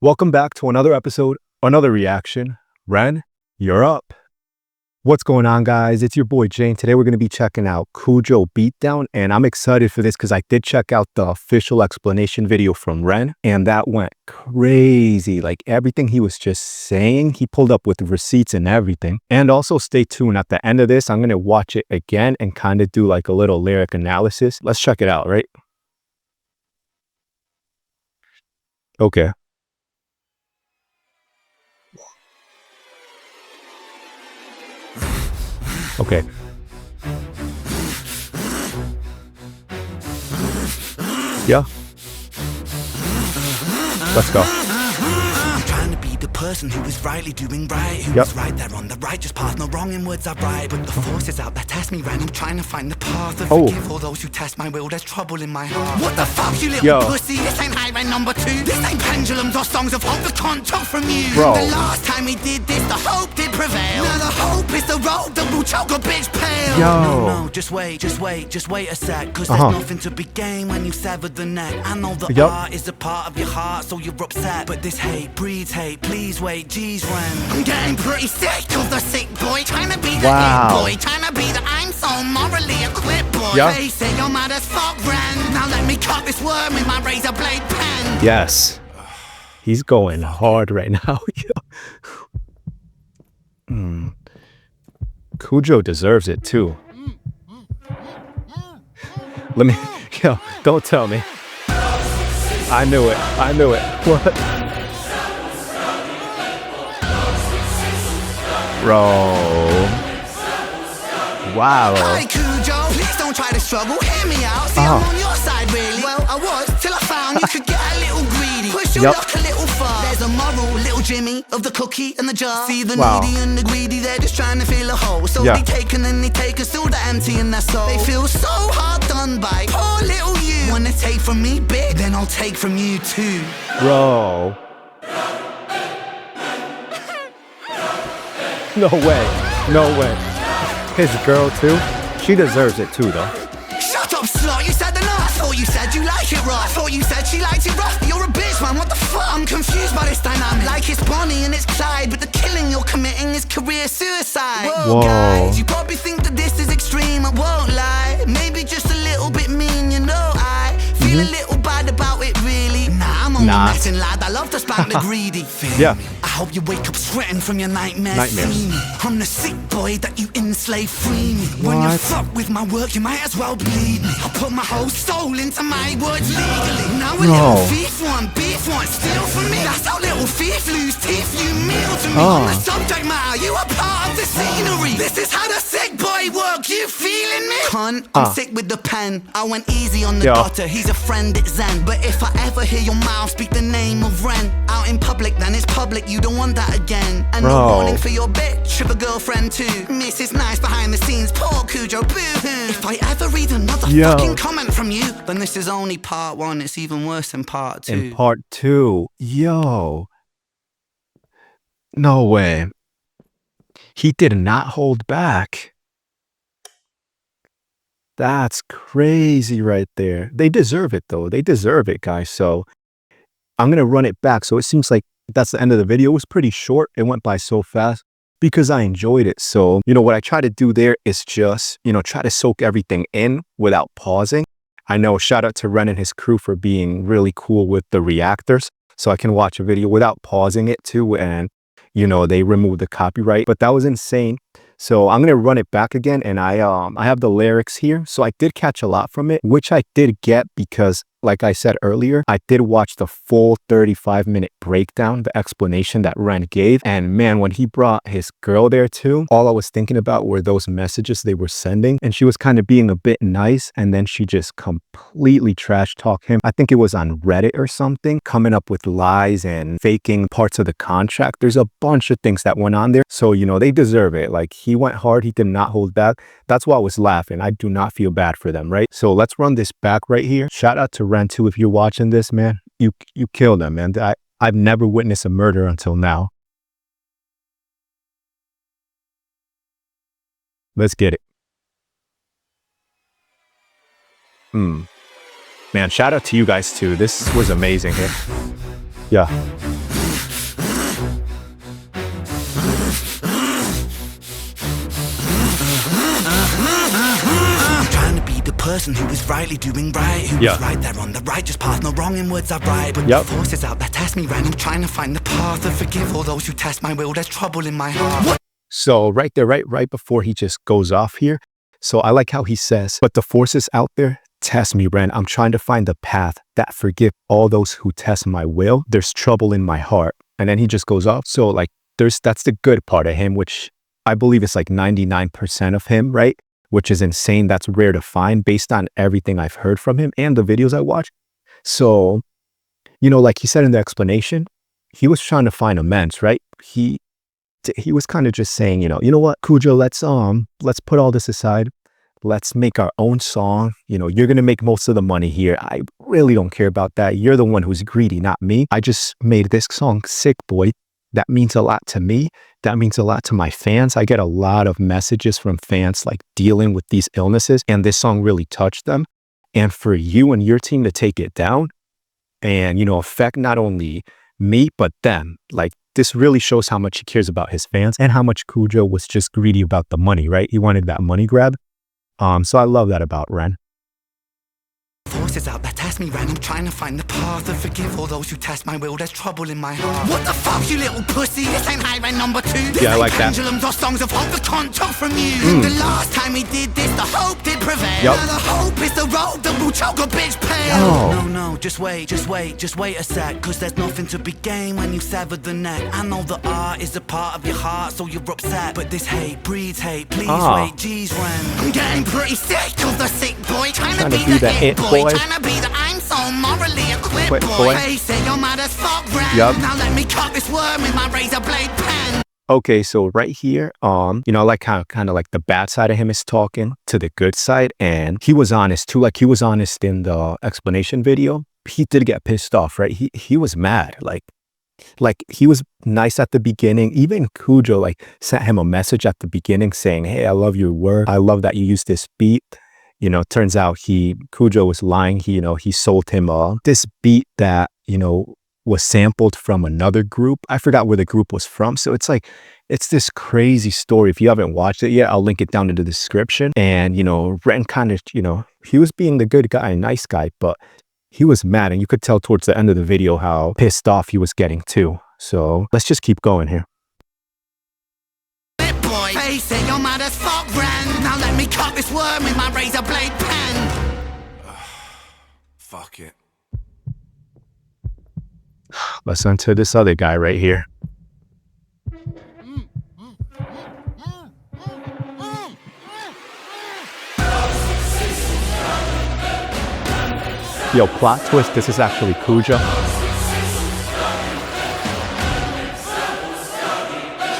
Welcome back to another episode, another reaction. Ren, you're up. What's going on, guys? It's your boy Jane. Today we're going to be checking out KUJO Beat Down, and I'm excited for this because I did check out the official explanation video from Ren, and that went crazy. Like everything he was just saying, he pulled up with receipts and everything. And also stay tuned. At the end of this, I'm going to watch it again and kind of do like a little lyric analysis. Let's check it out, right? Okay. Okay. Yeah. Let's go. I'm trying to be the person who is rightly doing right, who is right there on the righteous path, no wrong in words I write. But the forces out there test me, and I'm trying to find the path of forgive all those who test my will. There's trouble in my heart. What the fuck, you little pussy? This ain't high number 2. This ain't pendulums or songs of hope that can't talk from you. Bro. The last time we did this, the hope did prevail. Now the hope is the road that will choke a bitch pale. No, just wait a sec. Cause there's nothing to be gained when you sever the neck. I know the art is a part of your heart, so you're upset. But this hate breeds hate, please wait, geez, when I'm getting pretty sick of the sick boy, trying to be the it boy, trying to be the I'm so morally equipped boy. They say you're mad as fuck, Ren. Now let me cut this worm with my razor blade pen. Yes. He's going hard right now. KUJO deserves it too. Let me, don't tell me. I knew it. What? Bro. Wow. Hi, KUJO. Please don't try to struggle. Hear me out. See, I'm on your side, really. Well, I was, till I found you could get a little greedy. Push your luck a little far. There's a moral, little Jimmy, of the cookie and the jar. See the needy and the greedy, they're just trying to fill a hole. So they take and then they take and still the empty in their soul. They feel so hard done by. Poor little you. Wanna take from me big, then I'll take from you too. Bro. No way. His girl too. She deserves it too, though. Shut up, slut. You said the no. I thought you said you like it rough. I thought you said she liked it rough. You're a bitch, man. What the fuck? I'm confused by this dynamic. Like it's Bonnie and it's Clyde, but the killing you're committing is career suicide. Whoa, guys. You probably think that this is extreme. I won't lie. Maybe just a little bit mean, you know. I feel a little bad about it, really. Nah, I'm only messing, lad. I love to spank the greedy. Feel me? I hope you wake up sweating from your nightmares. I'm the sick boy that you enslave, free me. When you fuck with my work, you might as well bleed me. I put my whole soul into my words legally. Now a little thief want beef, want steal from me. That's how little thief lose teeth, you meal to me. On the subject matter, you are part of the scenery. This is how the sick boy work, you feeling me? Cunt, I'm sick with the pen. I went easy on the gutter, he's a friend, it's Zen. But if I ever hear your mouth speak the name of Ren out in public, then it's public, you don't want that again. And no warning for your bitch, if a girlfriend too. Mrs. Nice behind the scenes, poor KUJO, boo-hoo. If I ever read another fucking comment from you, then this is only part 1, it's even worse than part 2. In part 2, yo. No way. He did not hold back. That's crazy right there. They deserve it though. They deserve it, guys. So I'm going to run it back. So it seems like that's the end of the video. It was pretty short. It went by so fast because I enjoyed it. So, what I try to do there is just, try to soak everything in without pausing. I know, shout out to Ren and his crew for being really cool with the reactors. So I can watch a video without pausing it too. And, they removed the copyright, but that was insane. So I'm going to run it back again. And I have the lyrics here. So I did catch a lot from it, which I did get because, like I said earlier, I did watch the full 35-minute breakdown, the explanation that Ren gave. And man, when he brought his girl there too, all I was thinking about were those messages they were sending. And she was kind of being a bit nice. And then she just completely trash talked him. I think it was on Reddit or something, coming up with lies and faking parts of the contract. There's a bunch of things that went on there. So, they deserve it. Like, he went hard. He did not hold back. That's why I was laughing. I do not feel bad for them, right? So let's run this back right here. Shout out to Ren too. If you're watching this, man, you killed him, man. I've never witnessed a murder until now. Let's get it. Man, shout out to you guys too. This was amazing here. Yeah. Trying to be the person who is rightly doing right, who is right there on the righteous path, no wrong in words I write. But the forces out that test me right, I'm trying to find the path to forgive all those who test my will. There's trouble in my heart. So right there, right before he just goes off here. So I like how he says, but the forces out there test me, Ren. I'm trying to find the path that forgive all those who test my will. There's trouble in my heart. And then he just goes off. So like that's the good part of him, which I believe is like 99% of him, right? Which is insane. That's rare to find based on everything I've heard from him and the videos I watch. So, you know, like he said in the explanation, he was trying to find amends, right? He was kind of just saying, you know what, Kujo, let's put all this aside. Let's make our own song. You know, you're going to make most of the money here. I really don't care about that. You're the one who's greedy, not me. I just made this song, Sick Boy. That means a lot to me. That means a lot to my fans. I get a lot of messages from fans like dealing with these illnesses, and this song really touched them. And for you and your team to take it down and, you know, affect not only me, but them, like this really shows how much he cares about his fans and how much Kujo was just greedy about the money, right? He wanted that money grab. So I love that about Ren. Forces out that test me, Ren. I'm trying to find the path to forgive all those who test my will. There's trouble in my heart. What the fuck, you little pussy? This ain't high Ren number 2. This I like that. Pendulums or songs of hope that can't talk from you. The last time we did this, the hope did prevail. Now the hope is the road that will choke a bitch pale. No, just wait a sec. Cause there's nothing to be gained when you sever the neck. I know the art is a part of your heart, so you're upset. But this hate breeds hate. Please wait, geez, Ren. I'm getting pretty sick of the sick boy. Trying to be the hit boy. Trying to be the I'm so morally equipped boy. Hey, say you're mad as fuck, Ren. Now let me cut this worm with my razor blade pen. Okay, so right here, you know, I like how kind of like the bad side of him is talking to the good side, and he was honest too. Like he was honest in the explanation video. He did get pissed off, right? He was mad. Like he was nice at the beginning. Even Kujo like sent him a message at the beginning saying, "Hey, I love your work. I love that you use this beat." You know, turns out Kujo was lying. He sold him this beat that, you know, was sampled from another group. I forgot where the group was from. So it's like, it's this crazy story. If you haven't watched it yet, I'll link it down in the description. And, you know, Ren kind of, you know, he was being the good guy, nice guy, but he was mad. And you could tell towards the end of the video how pissed off he was getting too. So let's just keep going here. Hey, say you're mad as fuck, Ren. Now let me cut this worm with my razor blade pen. Fuck it. Listen to this other guy right here. Yo, plot twist, this is actually Kujo.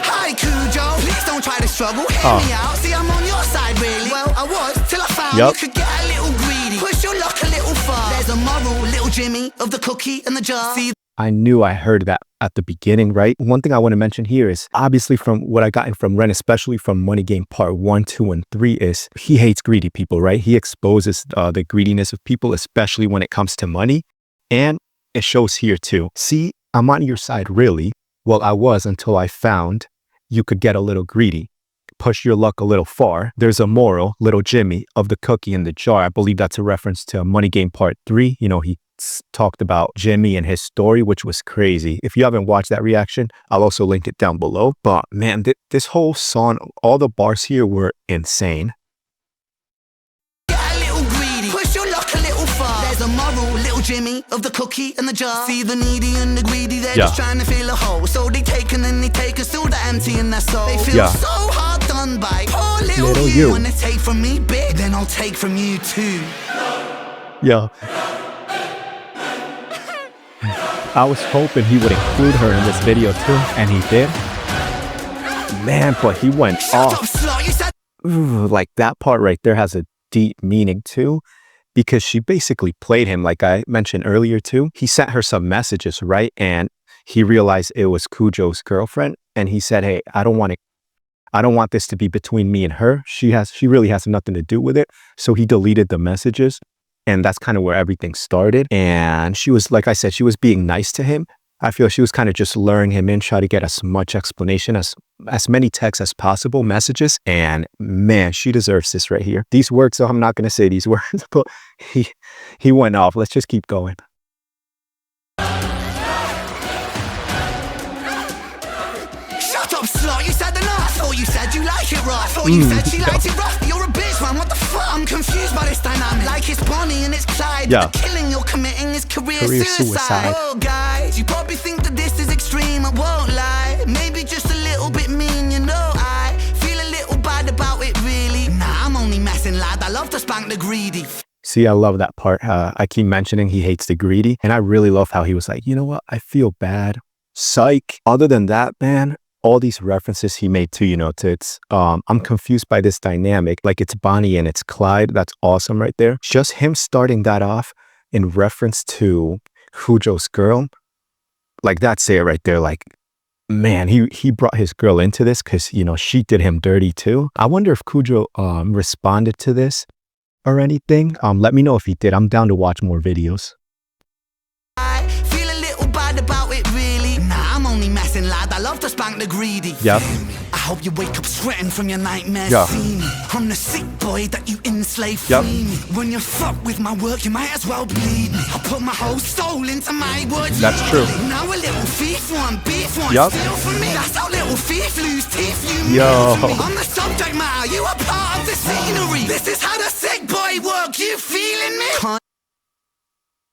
Hi, Kujo. Please don't try to struggle. Hear me out. See, I'm on your side, really. Well, I was till I found you could get a little greedy. Push your luck a little far. There's a moral, little Jimmy, of the cookie and the jar. See, I knew I heard that at the beginning, right? One thing I want to mention here is obviously from what I gotten from Ren, especially from Money Game Part 1, 2, and 3 is he hates greedy people, right? He exposes the greediness of people, especially when it comes to money. And it shows here too. See, I'm on your side, really. Well, I was until I found you could get a little greedy. Push your luck a little far. There's a moral, little Jimmy, of the cookie in the jar. I believe that's a reference to Money Game Part 3. You know, he talked about Jimmy and his story, which was crazy. If you haven't watched that reaction, I'll also link it down below. But man, this whole song, all the bars here were insane. get a little greedy. Push your luck a little far. There's a moral, little Jimmy, of the cookie and the jar. See the needy and the greedy, they're just trying to fill a hole. So they take and then they take, and still the empty in their soul. They feel so hard done by. Poor little you. When they take from me big, then I'll take from you too. Yeah. I was hoping he would include her in this video too, and he did. Man, but he went off. Ooh, like that part right there has a deep meaning too, because she basically played him, like I mentioned earlier too. He sent her some messages, right? And he realized it was Kujo's girlfriend, and he said, "Hey, I don't want this to be between me and her. She really has nothing to do with it." So he deleted the messages. And that's kind of where everything started. And she was, like I said, she was being nice to him. I feel she was kind of just luring him in, try to get as much explanation, as many texts as possible, messages. And man, she deserves this right here. These words, so I'm not going to say these words, but he went off. Let's just keep going. Shut up, slut, you said enough. I thought you said you like it rough. I thought you said she liked it rough. You're a bitch, man, what the fuck? I'm confused by this dynamic. Like it's Bonnie and it's Clyde. Yeah. The killing you're committing is career suicide. Oh, guys, you probably think that this is extreme, I won't lie. Maybe just a little bit mean, you know. I feel a little bad about it, really. Nah, I'm only messing, lad. I love to spank the greedy. See, I love that part. I keep mentioning he hates the greedy. And I really love how he was like, you know what? I feel bad. Psych. Other than that, man, all these references he made to, you know, to it's, I'm confused by this dynamic. Like it's Bonnie and it's Clyde. That's awesome right there. Just him starting that off in reference to KUJO's girl. Like that's it right there. Like, man, he brought his girl into this because, you know, she did him dirty too. I wonder if KUJO responded to this or anything. Let me know if he did. I'm down to watch more videos. I feel a little bad about it, really. Nah, I'm only messing, lad. I love to spank the greedy. Yep. I hope you wake up sweating from your nightmares. Yeah. See me. I'm the sick boy that you enslave. Yep. Free me. When you fuck with my work, you might as well bleed me. I put my whole soul into my words. That's true. Now a little thief, one beef, one Yep. steal from me. That's how little thief lose teeth. You Yo. move to me. I'm the subject matter. You are part of the scenery. This is how the sick boy work. You feeling me?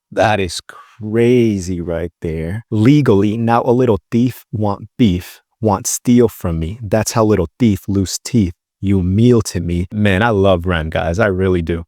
That is crazy right there. Legally, now a little thief want beef, want steal from me. That's how little thief lose teeth. You meal to me. Man, I love Ren, guys. I really do.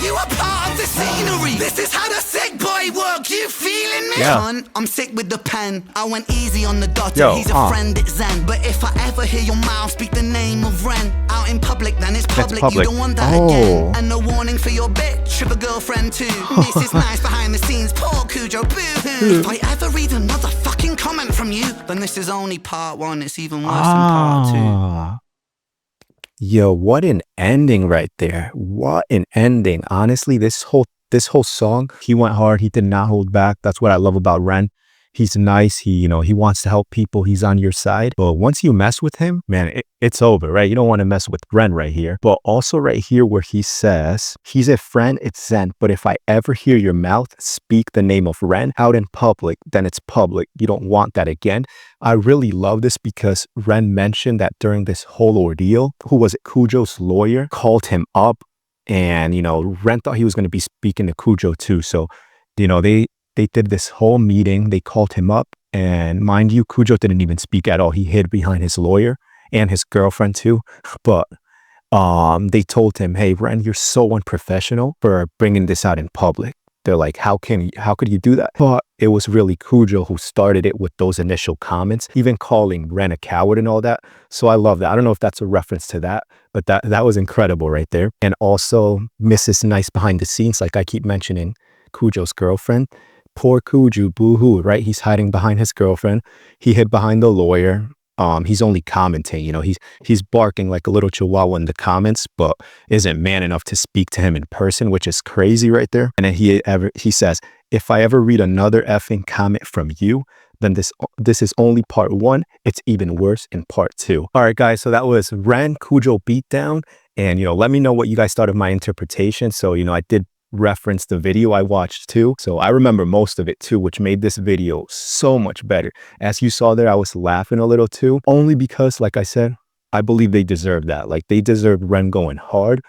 You are part of the scenery. This is how the sick boy work. You feeling me? Yeah. Son, I'm sick with the pen. I went easy on the dot. Yo, He's a friend, it's Zen. But if I ever hear your mouth speak the name of Ren out in public, then it's public. You don't want that again. And no warning for your bitch, if a girlfriend too. This is nice behind the scenes. Poor Kujo, boo-hoo. If I ever read another fucking comment from you, then this is only part one. It's even worse than part two. Yo, what an ending right there. What an ending. Honestly, this whole song, he went hard. He did not hold back. That's what I love about Ren. He's nice. He wants to help people. He's on your side. But once you mess with him, man, it's over, right? You don't want to mess with Ren right here. But also right here where he says, he's a friend, it's Zen. But if I ever hear your mouth speak the name of Ren out in public, then it's public. You don't want that again. I really love this because Ren mentioned that during this whole ordeal, who was it? KUJO's lawyer called him up. And, you know, Ren thought he was going to be speaking to KUJO too. So, you know, they did this whole meeting. They called him up, and mind you, KUJO didn't even speak at all. He hid behind his lawyer and his girlfriend too. But they told him, "Hey, Ren, you're so unprofessional for bringing this out in public." They're like, how could you do that? But it was really KUJO who started it with those initial comments, even calling Ren a coward and all that. So I love that. I don't know if that's a reference to that, but that was incredible right there. And also Mrs. Nice behind the scenes, like I keep mentioning, KUJO's girlfriend. Poor KUJO, boo-hoo, right? He's hiding behind his girlfriend. He hid behind the lawyer. He's only commenting, you know, he's barking like a little chihuahua in the comments, but isn't man enough to speak to him in person, which is crazy right there. And then he says, if I ever read another effing comment from you, then this is only part one. It's even worse in part two. All right, guys. So that was Ren KUJO Beat Down. And, you know, let me know what you guys thought of my interpretation. So, you know, I did reference the video I watched too. So I remember most of it too, which made this video so much better. As you saw there, I was laughing a little too, only because, like I said, I believe they deserve that. Like they deserve Ren going hard.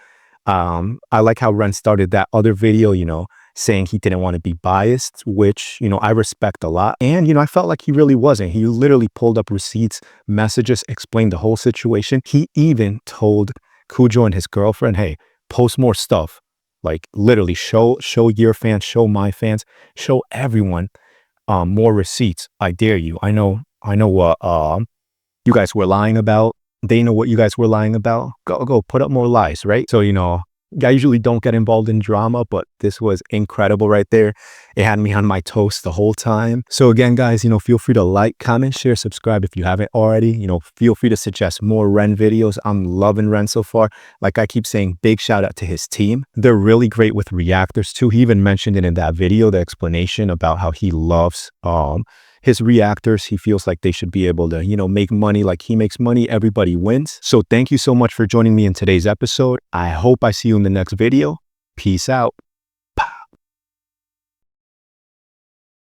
I like how Ren started that other video, you know, saying he didn't want to be biased, which, you know, I respect a lot. And, you know, I felt like he really wasn't. He literally pulled up receipts, messages, explained the whole situation. He even told KUJO and his girlfriend, hey, post more stuff. Like literally show your fans, show my fans, show everyone more receipts. I dare you. I know what you guys were lying about. They know what you guys were lying about. Go put up more lies, right? So, you know, I usually don't get involved in drama, but this was incredible right there. It had me on my toast the whole time. So again, guys, feel free to like, comment, share, subscribe if you haven't already. Feel free to suggest more Ren videos. I'm loving Ren so far. Like I keep saying, big shout out to his team. They're really great with reactors too. He even mentioned it in that video, the explanation about how he loves his reactors. He feels like they should be able to, make money like he makes money. Everybody wins. So thank you so much for joining me in today's episode. I hope I see you in the next video. Peace out.